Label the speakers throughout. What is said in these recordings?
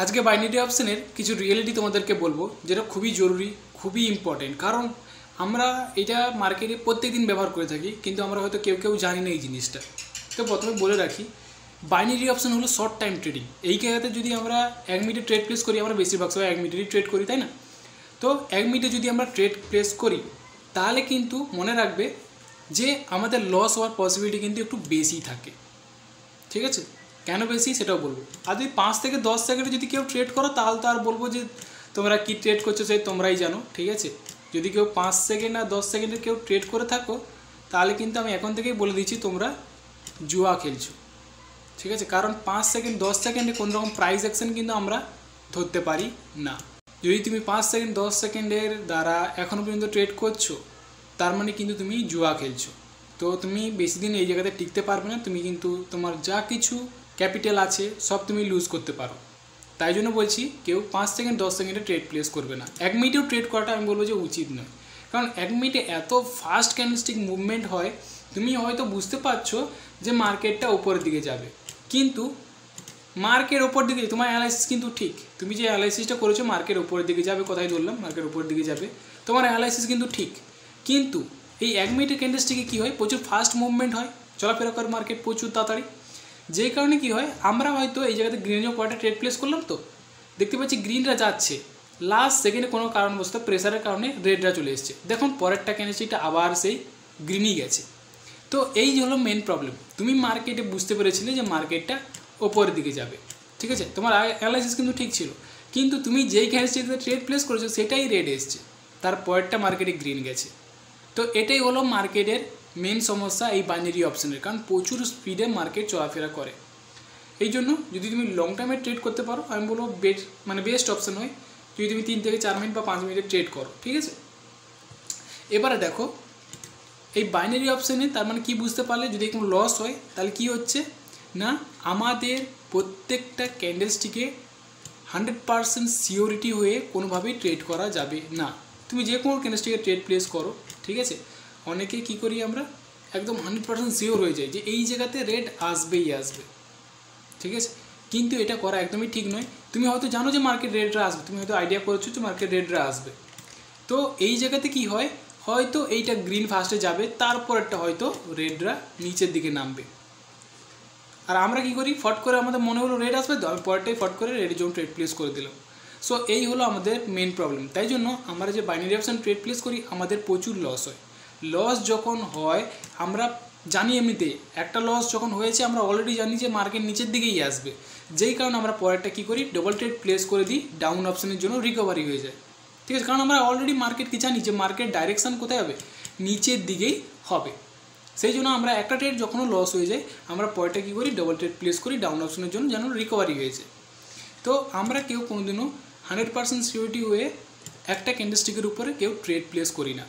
Speaker 1: আজকে বাইনারি অপশনের কিছু রিয়েলিটি তোমাদেরকে বলবো, যেটা খুবই জরুরি, খুবই ইম্পর্টেন্ট। কারণ আমরা এটা মার্কেটে প্রত্যেকদিন ব্যবহার করে থাকি, কিন্তু আমরা হয়তো কেউ কেউ জানি না এই জিনিসটা। তো প্রথমে বলে রাখি, বাইনারি অপশন হলো শর্ট টাইম ট্রেডিং। এই জায়গাতে যদি আমরা 1 মিনিটে ট্রেড প্লেস করি, আমরা বেশিরভাগ সময় 1 মিনিটেই ট্রেড করি, তাই না? তো 1 মিনিটে যদি আমরা ট্রেড প্লেস করি, তাহলে কিন্তু মনে রাখবে যে আমাদের লস হওয়ার পসিবিলিটি কিন্তু একটু বেশি থাকে। ঠিক আছে, কেন বেশি সেটাও বলবো। আর যদি 5 থেকে 10 সেকেন্ডে যদি কেউ ট্রেড করো, তাহলে তো আর বলবো যে তোমরা কি ট্রেড করছো সেই তোমরাই জানো। ঠিক আছে, যদি কেউ 5 সেকেন্ড আর 10 সেকেন্ডে কেউ ট্রেড করে থাকো, তাহলে কিন্তু আমি এখন থেকেই বলে দিচ্ছি তোমরা জুয়া খেলছো। ঠিক আছে, কারণ 5 সেকেন্ড 10 সেকেন্ডে কোনো রকম প্রাইস অ্যাকশন কিন্তু আমরা ধরতে পারি না। যদি তুমি 5 সেকেন্ড 10 সেকেন্ডের দ্বারা এখনও পর্যন্ত ট্রেড করছো, তার মানে কিন্তু তুমি জুয়া খেলছো। তো তুমি বেশি দিন এই জায়গাতে টিকতে পারবে না। তুমি কিন্তু তোমার যা কিছু ক্যাপিটাল আছে সব তুমি লুজ করতে পারো। তাই জন্য বলছি, কেউ 5 সেকেন্ড 10 সেকেন্ডে ট্রেড প্লেস করবে না। 1 মিনিটেও ট্রেড করাটা আমি বলবো যে উচিত নয়, কারণ 1 মিনিটে এত ফাস্ট ক্যান্ডেলস্টিক মুভমেন্ট হয়, তুমি হয়তো বুঝতে পারছো যে মার্কেটটা উপরের দিকে যাবে, কিন্তু মার্কেট ওপর দিকে, তোমার অ্যানালাইসিস কিন্তু ঠিক। তুমি যে অ্যানালাইসিসটা করেছো মার্কেট উপরের দিকে যাবে, কথাই বললাম মার্কেট উপরের দিকে যাবে, তোমার অ্যানালাইসিস কিন্তু ঠিক। কিন্তু এই 1 মিনিটের ক্যান্ডেলস্টিকে কী হয়, প্রচুর ফাস্ট মুভমেন্ট হয়, চলাফেরা করে মার্কেট প্রচুর তাড়াতাড়ি। যেই কারণে কী হয়, আমরা হয়তো এই জায়গাতে গ্রিনের কয়েকটা ট্রেড প্লেস করলাম, তো দেখতে পাচ্ছি গ্রিনরা যাচ্ছে, লাস্ট সেকেন্ডে কোনো কারণবশত প্রেসারের কারণে রেডরা চলে এসছে। দেখুন পরেরটা ক্যান্ডেলস্টিকটা আবার সেই গ্রিনই গেছে। তো এই হলো মেন প্রবলেম। তুমি মার্কেটে বুঝতে পেরেছিলে যে মার্কেটটা ওপরের দিকে যাবে, ঠিক আছে, তোমার অ্যানালাইসিস কিন্তু ঠিক ছিল, কিন্তু তুমি যেই ক্যান্ডেলস্টিকতে ট্রেড প্লেস করেছো সেটাই রেড এসছে, তার পরেরটা মার্কেটে গ্রিন গেছে। তো এটাই হলো মার্কেটের মেন সমস্যা এই বাইনারি অপশনের, কারণ প্রচুর স্পিডে মার্কেট চলাফেরা করে। এই জন্য যদি তুমি লং টাইমে ট্রেড করতে পারো, আমি বলবো বেস্ট অপশন হয় যদি তুমি 3 থেকে 4 মিনিট বা 5 মিনিটে ট্রেড করো। ঠিক আছে, এবারে দেখো এই বাইনারি অপশানে তার মানে কি বুঝতে পারলে, যদি কোনো লস হয় তাহলে কি হচ্ছে না, আমাদের প্রত্যেকটা ক্যান্ডেলস্টিকে 100% সিওরিটি হয়ে কোনোভাবেই ট্রেড করা যাবে না। তুমি যে কোনো ক্যান্ডেলস্টিকে ট্রেড প্লেস করো, ঠিক আছে, অনেকে কি করি আমরা একদম 100% শিওর হয়ে যাই যে এই জায়গাতে রেড আসবেই আসবে। ঠিক আছে, কিন্তু এটা করা একদমই ঠিক নয়। তুমি হয়তো জানো যে মার্কেট রেডরা আসবে, তুমি হয়তো আইডিয়া করেছো যে মার্কেট রেডরা আসবে, তো এই জায়গাতে কি হয়, হয়তো এইটা গ্রিন ফার্স্টে যাবে, তারপরেরটা হয়তো রেডরা নিচের দিকে নামবে। আর আমরা কি করি, ফট করে আমাদের মনে হলো রেড আসবে, তো আমি পরেরটাই ফট করে রেডের জন্য ট্রেড প্লেস করে দিলাম। সো এই হলো আমাদের মেন প্রবলেম। তাই জন্য আমরা যে বাইনারি অপশন ট্রেড প্লেস করি, আমাদের প্রচুর লস হয়। লস যখন হয় আমরা জানি, এমনিতে একটা লস যখন হয়েছে আমরা অলরেডি জানি যে মার্কেট নিচের দিকেই আসবে, যেই কারণে আমরা পরেরটা কী করি, ডবল ট্রেড প্লেস করে দিই, ডাউন অপশনের জন্য রিকভারি হয়ে যায়। ঠিক আছে, কারণ আমরা অলরেডি মার্কেট কি জানি যে মার্কেট ডাইরেকশান কোথায় হবে, নিচের দিকেই হবে। সেই জন্য আমরা একটা ট্রেড যখনও লস হয়ে যায়, আমরা পরেরটা কী করি, ডবল ট্রেড প্লেস করি ডাউন অপশনের জন্য, যেন রিকভারি হয়েছে। তো আমরা কেউ কোনোদিনও 100% সিওরিটি হয়ে একটা ক্যান্ডেলস্টিকের উপরে কেউ ট্রেড প্লেস করি না।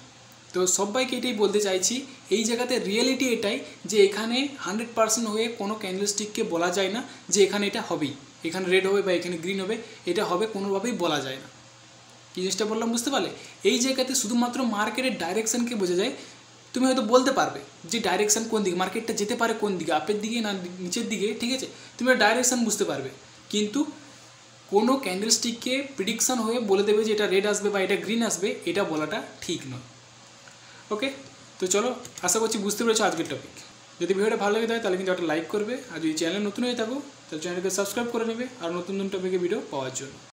Speaker 1: তো সবাইকে এটাই বলতে চাইছি, এই জায়গাতে রিয়েলিটি এটাই যে এখানে 100% হয়ে কোনো ক্যান্ডেলস্টিককে বলা যায় না যে এখানে এটা হবেই, এখানে রেড হবে বা এখানে গ্রিন হবে, এটা হবে কোনোভাবেই বলা যায় না। কী জিনিসটা বললাম বুঝতে পারলে? এই জায়গাতে শুধুমাত্র মার্কেটের ডাইরেকশানকে বোঝা যায়। তুমি হয়তো বলতে পারবে যে ডাইরেকশান কোন দিকে, মার্কেটটা যেতে পারে কোন দিকে, আপের দিকে না নিচের দিকে, ঠিক আছে, তুমি ডাইরেকশান বুঝতে পারবে, কিন্তু কোনো ক্যান্ডেলস্টিককে প্রিডিকশান হয়ে বলে দেবে যে এটা রেড আসবে বা এটা গ্রিন আসবে, এটা বলাটা ঠিক নয়। ওকে, তো চলো, আশা করছি বুঝতে পেরেছো আজকের টপিক। যদি ভিডিওটা ভালো লেগে থাকে তাহলে কিন্তু একটা লাইক করবে, আর যদি চ্যানেল নতুন হয়ে থাকো তাহলে চ্যানেলকে সাবস্ক্রাইব করে নেবে আর নতুন নতুন টপিকের ভিডিও পাওয়ার জন্য।